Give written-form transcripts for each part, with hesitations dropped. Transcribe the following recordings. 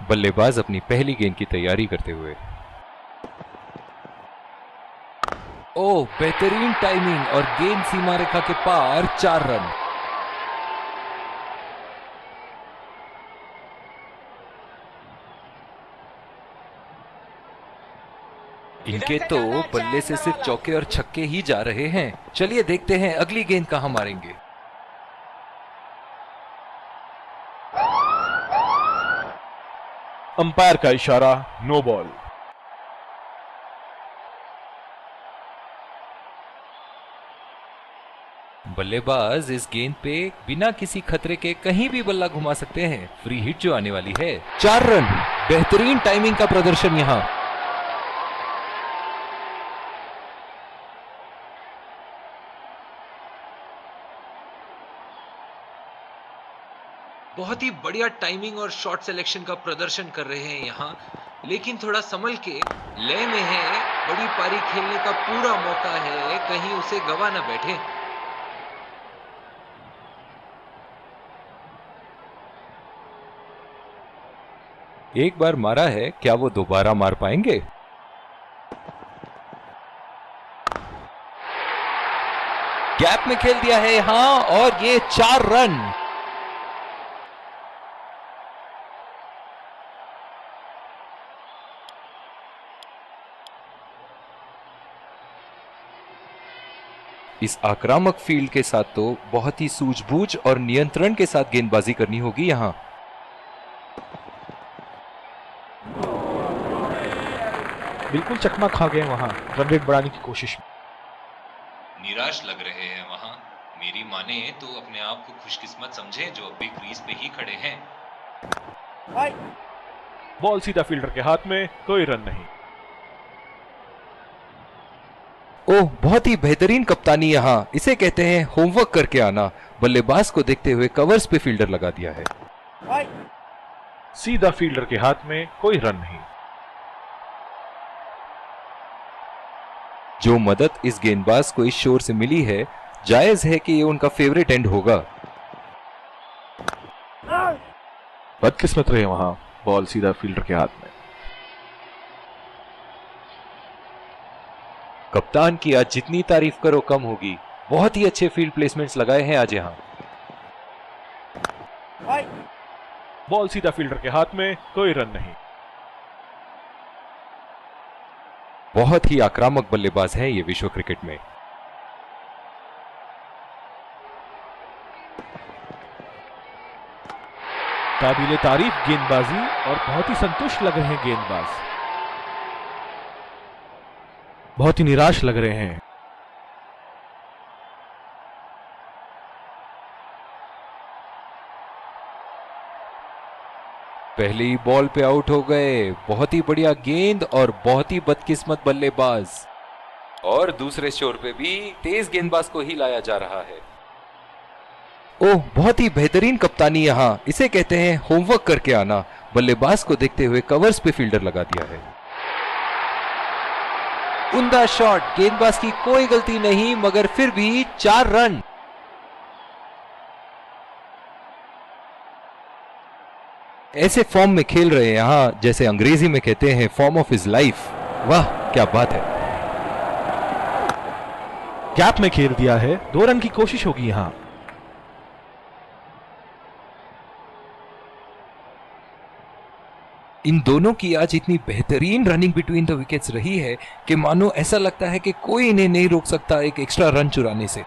बल्लेबाज अपनी पहली गेंद की तैयारी करते हुए। ओह, बेहतरीन टाइमिंग और गेंद सीमा रेखा के पार, 4 रन। इनके तो बल्ले से सिर्फ चौके और छक्के ही जा रहे हैं। चलिए देखते हैं अगली गेंद कहां मारेंगे। अंपायर का इशारा, नो बॉल। बल्लेबाज इस गेंद पे बिना किसी खतरे के कहीं भी बल्ला घुमा सकते हैं। फ्री हिट जो आने वाली है, 4 रन। बेहतरीन टाइमिंग का प्रदर्शन यहां। बहुत ही बढ़िया टाइमिंग और शॉट सिलेक्शन का प्रदर्शन कर रहे हैं यहां, लेकिन थोड़ा संभल के, लय में है। बड़ी पारी खेलने का पूरा मौका है, कहीं उसे गवा ना बैठे। एक बार मारा है, क्या वो दोबारा मार पाएंगे? गैप में खेल दिया है यहां और ये 4 रन। इस आक्रामक फील्ड के साथ तो बहुत ही सूझबूझ और नियंत्रण के साथ गेंदबाजी करनी होगी यहां। बिल्कुल चकमा खा गए वहां, रन रेट बढ़ाने की कोशिश में। निराश लग रहे हैं वहां। मेरी माने तो अपने आप को खुशकिस्मत समझें जो अभी क्रीज पे ही खड़े हैं। बॉल सीधा फील्डर के हाथ में, कोई रन नहीं। ओह, बहुत ही बेहतरीन कप्तानी यहां। इसे कहते हैं होमवर्क करके आना। बल्लेबाज को देखते हुए कवर्स पे फील्डर लगा दिया है। सीधा फील्डर के हाथ में, कोई रन नहीं। जो मदद इस गेंदबाज को इस शोर से मिली है, जायज है कि ये उनका फेवरेट एंड होगा। बदकिस्मत रहे वहां, बॉल सीधा फील्डर के हाथ में। कप्तान की आज जितनी तारीफ करो कम होगी। बहुत ही अच्छे फील्ड प्लेसमेंट्स लगाए हैं आज यहां। बॉल सीधा फील्डर के हाथ में, कोई रन नहीं। बहुत ही आक्रामक बल्लेबाज हैं ये विश्व क्रिकेट में। काबिले तारीफ गेंदबाजी और बहुत ही संतुष्ट लग रहे हैं गेंदबाज। बहुत ही निराश लग रहे हैं। पहली बॉल पे आउट हो गए। बहुत ही बढ़िया गेंद और बहुत ही बदकिस्मत बल्लेबाज। और दूसरे शोर पे भी तेज गेंदबाज को ही लाया जा रहा है। ओह, बहुत ही बेहतरीन कप्तानी यहां। इसे कहते हैं होमवर्क करके आना। बल्लेबाज को देखते हुए कवर्स पे फील्डर लगा दिया है। उम्दा शॉट, गेंदबाज की कोई गलती नहीं, मगर फिर भी 4 रन। ऐसे फॉर्म में खेल रहे हैं यहां, जैसे अंग्रेजी में कहते हैं फॉर्म ऑफ हिज लाइफ। वाह, क्या बात है। गैप में खेल दिया है, 2 रन की कोशिश होगी यहां। इन दोनों की आज इतनी बेहतरीन रनिंग बिटवीन द विकेट्स रही है कि मानो ऐसा लगता है कि कोई इन्हें नहीं रोक सकता एक एक्स्ट्रा रन चुराने से।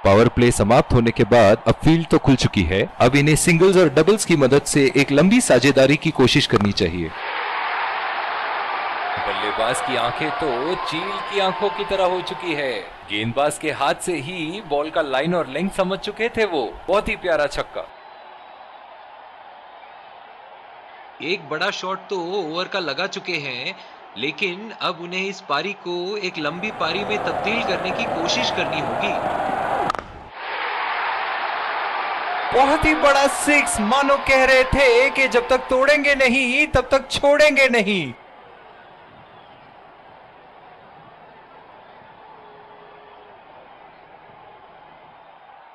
पावर प्ले समाप्त होने के बाद अब फील्ड तो खुल चुकी है। अब इन्हें सिंगल्स और डबल्स की मदद से एक लंबी साझेदारी की कोशिश करनी चाहिए। बल्लेबाज की आंखें तो चील की आंखों की तरह हो चुकी है। गेंदबाज के हाथ से ही बॉल का लाइन और लेंथ समझ चुके थे वो। बहुत ही प्यारा छक्का। एक बड़ा शॉट तो ओवर का लगा चुके हैं, लेकिन अब उन्हें इस पारी को एक लंबी पारी में तब्दील करने की कोशिश करनी होगी। बहुत ही बड़ा 6, मानो कह रहे थे कि जब तक तोड़ेंगे नहीं तब तक छोड़ेंगे नहीं।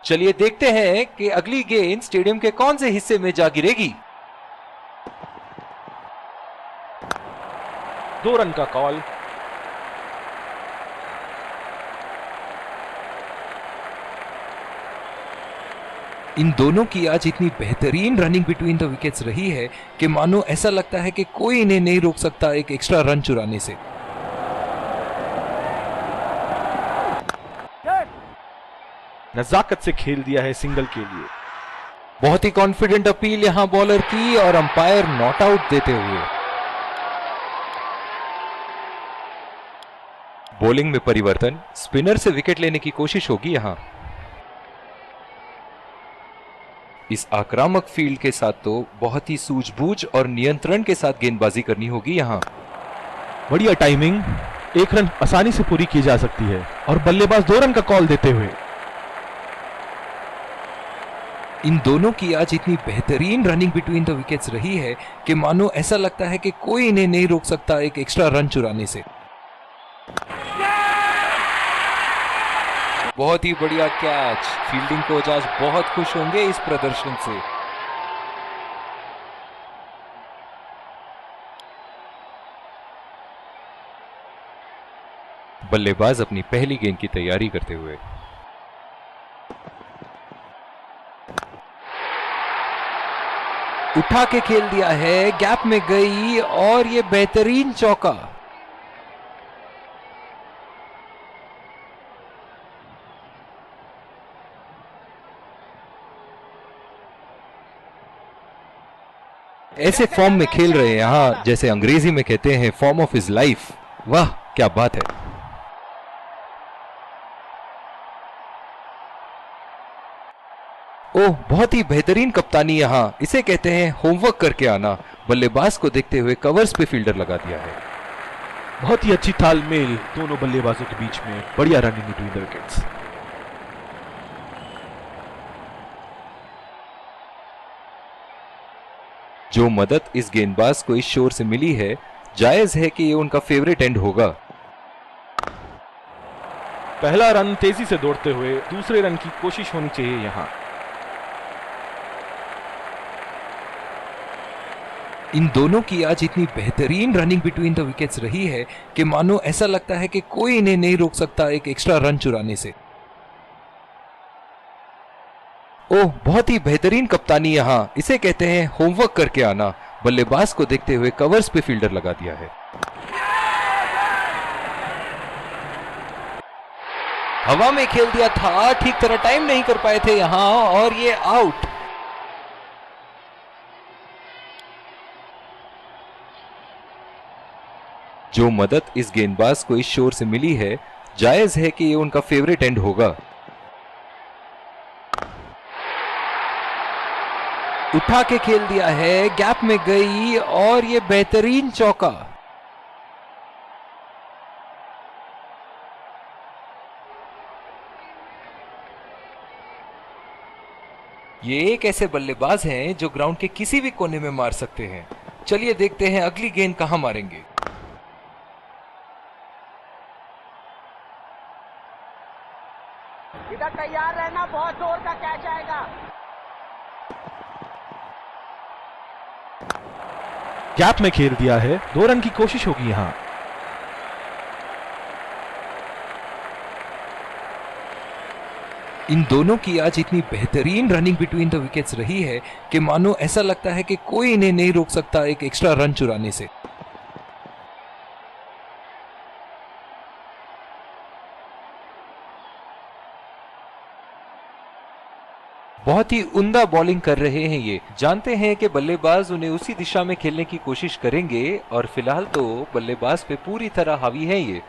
चलिए देखते हैं कि अगली गेंद स्टेडियम के कौन से हिस्से में जा गिरेगी। 2 रन का कॉल। इन दोनों की आज इतनी बेहतरीन रनिंग बिटवीन द विकेट्स रही है कि मानो ऐसा लगता है कि कोई इन्हें नहीं रोक सकता एक एक्स्ट्रा रन चुराने से। नजाकत से खेल दिया है सिंगल के लिए। बहुत ही कॉन्फिडेंट अपील यहां बॉलर की और अंपायर नॉट आउट देते हुए। बॉलिंग में परिवर्तन, स्पिनर से विकेट लेने की कोशिश होगी यहां। इस आक्रामक फील्ड के साथ तो बहुत ही सूझबूझ और नियंत्रण के साथ गेंदबाजी करनी होगी यहां। बढ़िया टाइमिंग, 1 रन आसानी से पूरी की जा सकती है और बल्लेबाज 2 रन का कॉल देते हुए। इन दोनों की आज इतनी बेहतरीन रनिंग बिटवीन द विकेट्स रही है कि मानो ऐसा लगता है कि कोई इन्हें नहीं रोक सकता एक एक्स्ट्रा रन चुराने से। बहुत ही बढ़िया कैच। फील्डिंग कोच आज बहुत खुश होंगे इस प्रदर्शन से। बल्लेबाज अपनी पहली गेंद की तैयारी करते हुए। उठा के खेल दिया है, गैप में गई और ये बेहतरीन चौका। ऐसे फॉर्म में खेल रहे हैं यहां, जैसे अंग्रेजी में कहते हैं फॉर्म ऑफ हिज लाइफ। वाह क्या बात है। ओह बहुत ही बेहतरीन कप्तानी यहां, इसे कहते हैं होमवर्क करके आना। बल्लेबाज को देखते हुए कवर्स पे फील्डर लगा दिया है। बहुत ही अच्छी तालमेल दोनों बल्लेबाजों के बीच में। बढ़िया रनिंग बिटवीन द विकेट्स। जो मदद इस गेंदबाज को इस शोर से मिली है, जायज है कि ये उनका फेवरेट एंड होगा। पहला रन तेजी से दौड़ते हुए, दूसरे रन की कोशिश होनी चाहिए यहां। इन दोनों की आज इतनी बेहतरीन रनिंग बिटवीन द विकेट्स रही है कि मानो ऐसा लगता है कि कोई इन्हें नहीं रोक सकता एक एक्स्ट्रा रन चुराने से। ओह बहुत ही बेहतरीन कप्तानी यहां, इसे कहते हैं होमवर्क करके आना। बल्लेबाज को देखते हुए कवर्स पे फील्डर लगा दिया है। हवा में खेल दिया था, ठीक तरह टाइम नहीं कर पाए थे यहां और ये आउट। जो मदद इस गेंदबाज को इस शोर से मिली है, जायज है कि ये उनका फेवरेट एंड होगा। उठा के खेल दिया है, गैप में गई और ये बेहतरीन चौका। ये एक ऐसे बल्लेबाज हैं जो ग्राउंड के किसी भी कोने में मार सकते हैं। चलिए देखते हैं अगली गेंद कहां मारेंगे। इधर तैयार रहना, बहुत जोर का कैच आएगा। गैप में खेल दिया है, 2 रन की कोशिश होगी यहां। इन दोनों की आज इतनी बेहतरीन रनिंग बिटवीन द विकेट्स रही है कि मानो ऐसा लगता है कि कोई इन्हें नहीं रोक सकता एक एक्स्ट्रा रन चुराने से। बहुत ही उम्दा बॉलिंग कर रहे हैं ये। जानते हैं कि बल्लेबाज उन्हें उसी दिशा में खेलने की कोशिश करेंगे और फिलहाल तो बल्लेबाज पे पूरी तरह हावी है ये।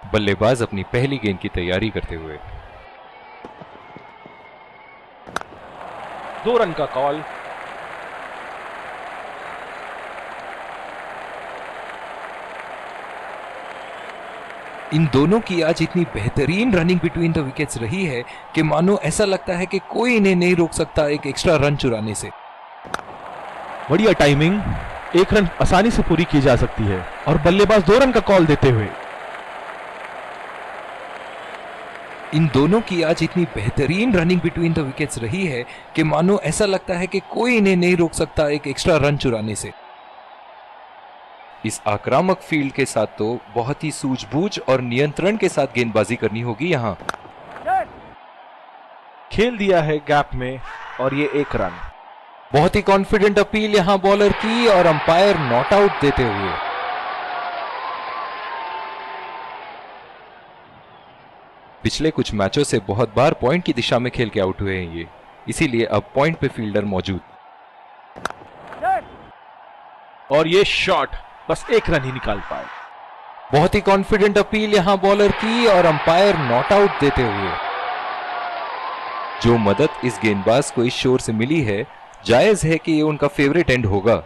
बल्लेबाज अपनी पहली गेंद की तैयारी करते हुए। 2 रन का कॉल। इन दोनों की आज इतनी बेहतरीन रनिंग बिटवीन द विकेट्स रही है कि मानो ऐसा लगता है कि कोई इन्हें नहीं रोक सकता एक एक्स्ट्रा रन चुराने से। बढ़िया टाइमिंग, 1 रन आसानी से पूरी की जा सकती है और बल्लेबाज 2 रन का कॉल देते हुए। इन दोनों की आज इतनी बेहतरीन रनिंग बिटवीन द विकेट्स रही है कि मानो ऐसा लगता है कि कोई इन्हें नहीं रोक सकता एक एक्स्ट्रा रन चुराने से। इस आक्रामक फील्ड के साथ तो बहुत ही सूझबूझ और नियंत्रण के साथ गेंदबाजी करनी होगी यहां। खेल दिया है गैप में और ये 1 रन। बहुत ही कॉन्फिडेंट अपील यहां बॉलर की और अंपायर नॉट आउट देते हुए। पिछले कुछ मैचों से बहुत बार पॉइंट की दिशा में खेल के आउट हुए हैं ये, इसीलिए अब पॉइंट पे फील्डर मौजूद। और ये शॉट बस 1 रन ही निकाल पाए। बहुत ही कॉन्फिडेंट अपील यहां बॉलर की और अंपायर नॉट आउट देते हुए। जो मदद इस गेंदबाज को इस शोर से मिली है, जायज है कि ये उनका फेवरेट एंड होगा।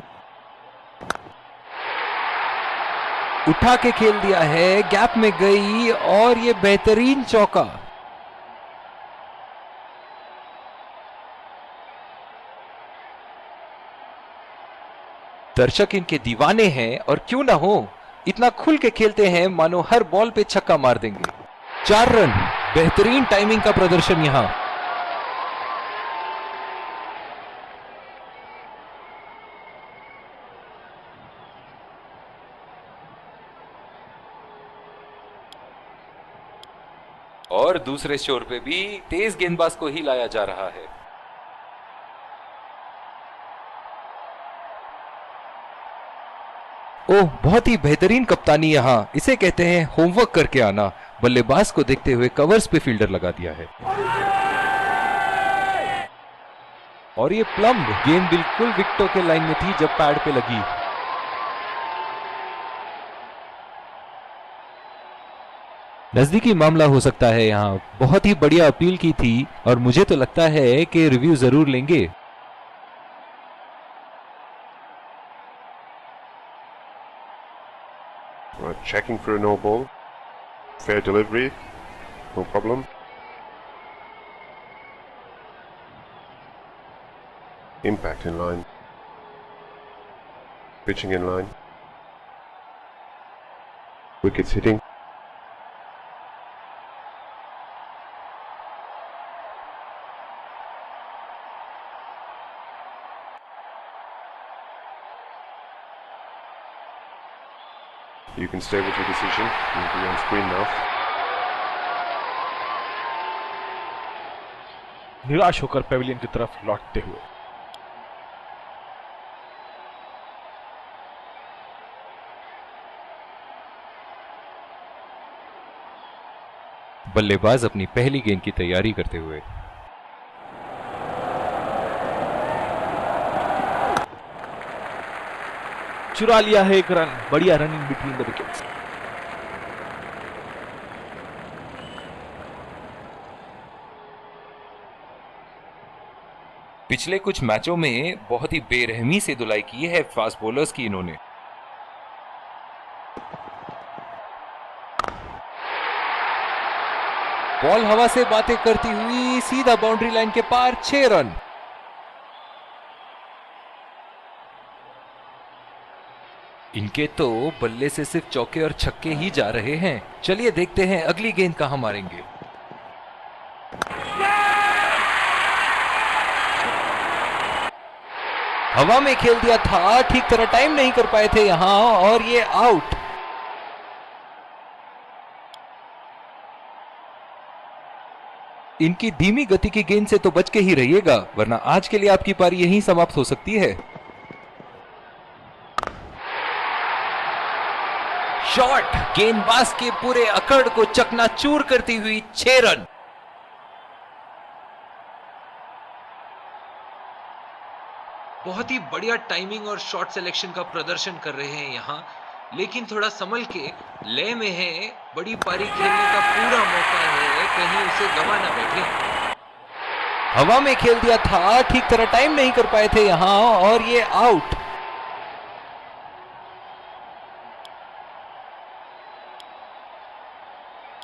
उठा के खेल दिया है, गैप में गई और ये बेहतरीन चौका। दर्शक इनके दीवाने हैं और क्यों ना हो, इतना खुल के खेलते हैं मानो हर बॉल पे छक्का मार देंगे। 4 रन, बेहतरीन टाइमिंग का प्रदर्शन यहां। और दूसरे छोर पे भी तेज गेंदबाज को ही लाया जा रहा है। ओह, बहुत ही बेहतरीन कप्तानी यहां, इसे कहते हैं होमवर्क करके आना। बल्लेबाज को देखते हुए कवर्स पे फील्डर लगा दिया है और ये प्लम्ब गेंद बिल्कुल विकेटों के लाइन में थी जब पैड पे लगी। नजदीकी मामला हो सकता है यहां। बहुत ही बढ़िया अपील की थी और मुझे तो लगता है कि रिव्यू जरूर लेंगे। Checking for a no ball. Fair delivery. No problem. Impact in line. Pitching in line. Wickets hitting. You can stay with your decision. You'll be on screen now. निराश होकर पेविलियन की तरफ लौटते हुए। बल्लेबाज अपनी पहली गेंद की तैयारी करते हुए। चुरा लिया है 1 रन। बढ़िया रनिंग बिटवीन द विकेट्स। पिछले कुछ मैचों में बहुत ही बेरहमी से धुलाई की है फास्ट बॉलर्स की इन्होंने। बॉल हवा से बातें करती हुई सीधा बाउंड्री लाइन के पार, 6 रन। इनके तो बल्ले से सिर्फ चौके और छक्के ही जा रहे हैं। चलिए देखते हैं अगली गेंद कहां मारेंगे। हवा में खेल दिया था, ठीक तरह टाइम नहीं कर पाए थे यहां और ये आउट। इनकी धीमी गति की गेंद से तो बच के ही रहिएगा, वरना आज के लिए आपकी पारी यहीं समाप्त हो सकती है। शॉट गेंदबाज के पूरे अकड़ को चकनाचूर करती हुई 6 रन। बहुत ही बढ़िया टाइमिंग और शॉट सिलेक्शन का प्रदर्शन कर रहे हैं यहां लेकिन थोड़ा संभल के, लय में है, बड़ी पारी खेलने का पूरा मौका है, कहीं उसे गवा ना बैठे। हवा में खेल दिया था, ठीक तरह टाइम नहीं कर पाए थे यहां और ये आउट।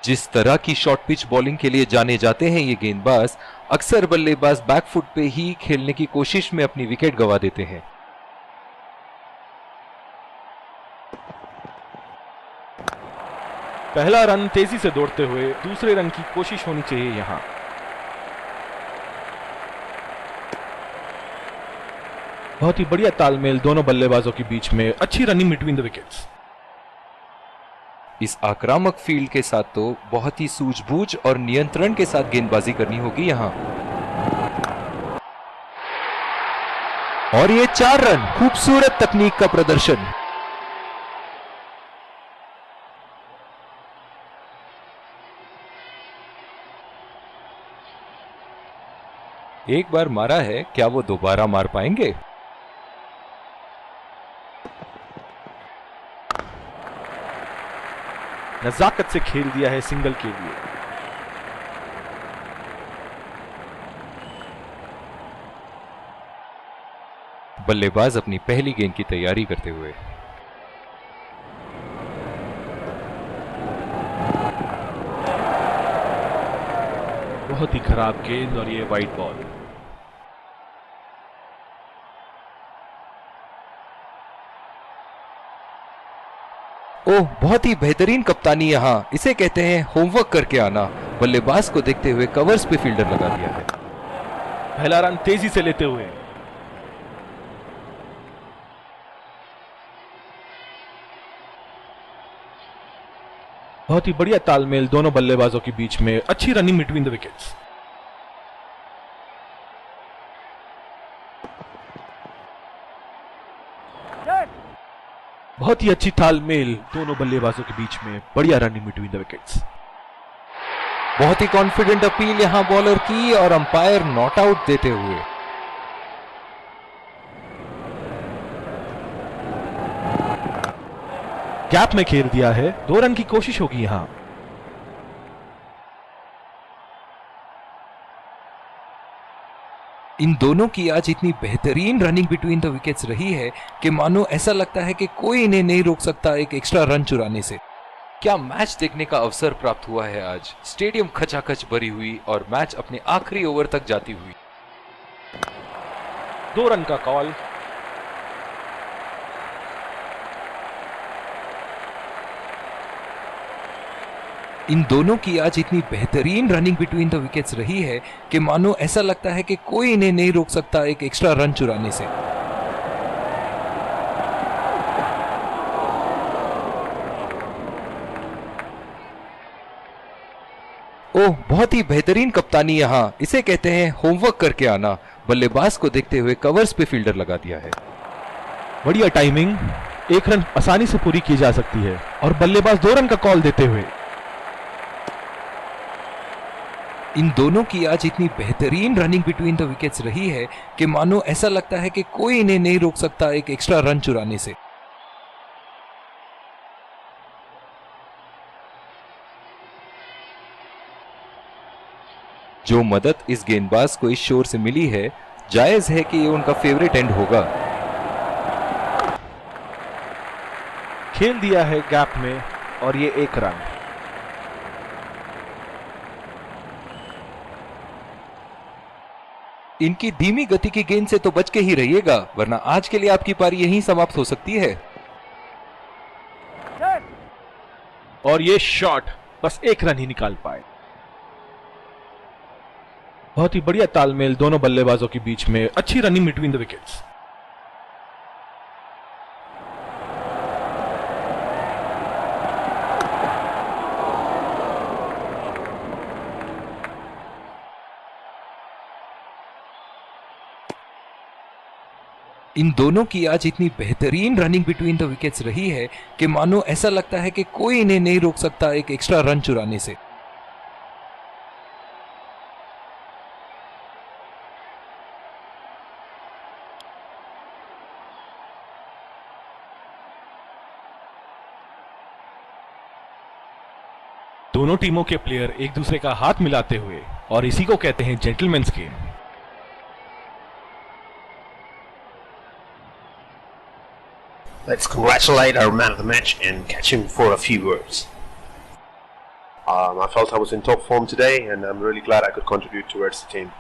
जिस तरह की शॉर्ट पिच बॉलिंग के लिए जाने जाते हैं ये गेंदबाज, अक्सर बल्लेबाज बैकफुट पे ही खेलने की कोशिश में अपनी विकेट गंवा देते हैं। पहला रन तेजी से दौड़ते हुए दूसरे रन की कोशिश होनी चाहिए यहां। बहुत ही बढ़िया तालमेल दोनों बल्लेबाजों के बीच में, अच्छी रनिंग बिटवीन द विकेट्स। इस आक्रामक फील्ड के साथ तो बहुत ही सूझबूझ और नियंत्रण के साथ गेंदबाजी करनी होगी यहां। और ये 4 रन, खूबसूरत तकनीक का प्रदर्शन। एक बार मारा है, क्या वो दोबारा मार पाएंगे? नजाकत से खेल दिया है सिंगल के लिए। बल्लेबाज अपनी पहली गेंद की तैयारी करते हुए। बहुत ही खराब गेंद और ये वाइड बॉल। ओह, बहुत ही बेहतरीन कप्तानी यहां, इसे कहते हैं होमवर्क करके आना। बल्लेबाज को देखते हुए कवर्स पे फील्डर लगा दिया है। पहला रन तेजी से लेते हुए। बहुत ही बढ़िया तालमेल दोनों बल्लेबाजों के बीच में, अच्छी रनिंग बिटवीन द विकेट्स। बहुत ही अच्छी तालमेल दोनों बल्लेबाजों के बीच में, बढ़िया रनिंग बिटवीन द विकेट्स। बहुत ही कॉन्फिडेंट अपील यहां बॉलर की और अंपायर नॉट आउट देते हुए। गैप में खेल दिया है, 2 रन की कोशिश होगी यहां। इन दोनों की आज इतनी बेहतरीन रनिंग बिटवीन द विकेट्स रही है कि मानो ऐसा लगता है कि कोई इन्हें नहीं रोक सकता एक एक्स्ट्रा रन चुराने से। क्या मैच देखने का अवसर प्राप्त हुआ है आज। स्टेडियम खचाखच भरी हुई और मैच अपने आखिरी ओवर तक जाती हुई। 2 रन का कॉल। इन दोनों की आज इतनी बेहतरीन रनिंग बिटवीन द विकेट्स रही है कि मानो ऐसा लगता है कि कोई इन्हें नहीं रोक सकता एक एक्स्ट्रा रन चुराने से। ओह, बहुत ही बेहतरीन कप्तानी यहां, इसे कहते हैं होमवर्क करके आना। बल्लेबाज को देखते हुए कवर्स पे फील्डर लगा दिया है। बढ़िया टाइमिंग, 1 रन आसानी से पूरी की जा सकती है और बल्लेबाज 2 रन का कॉल देते हुए। इन दोनों की आज इतनी बेहतरीन रनिंग बिटवीन द विकेट्स रही है कि मानो ऐसा लगता है कि कोई इन्हें नहीं रोक सकता एक एक्स्ट्रा रन चुराने से। जो मदद इस गेंदबाज को इस शोर से मिली है, जायज है कि ये उनका फेवरेट एंड होगा। खेल दिया है गैप में और ये 1 रन। इनकी धीमी गति की गेंद से तो बच के ही रहिएगा, वरना आज के लिए आपकी पारी यहीं समाप्त हो सकती है। और ये शॉट बस 1 रन ही निकाल पाए। बहुत ही बढ़िया तालमेल दोनों बल्लेबाजों के बीच में, अच्छी रनिंग बिटवीन द विकेट्स। इन दोनों की आज इतनी बेहतरीन रनिंग बिटवीन द विकेट्स रही है कि मानो ऐसा लगता है कि कोई इन्हें नहीं रोक सकता एक एक्स्ट्रा रन चुराने से। दोनों टीमों के प्लेयर एक दूसरे का हाथ मिलाते हुए, और इसी को कहते हैं gentleman's game. Let's congratulate our man of the match and catch him for a few words. I felt I was in top form today, and I'm really glad I could contribute towards the team.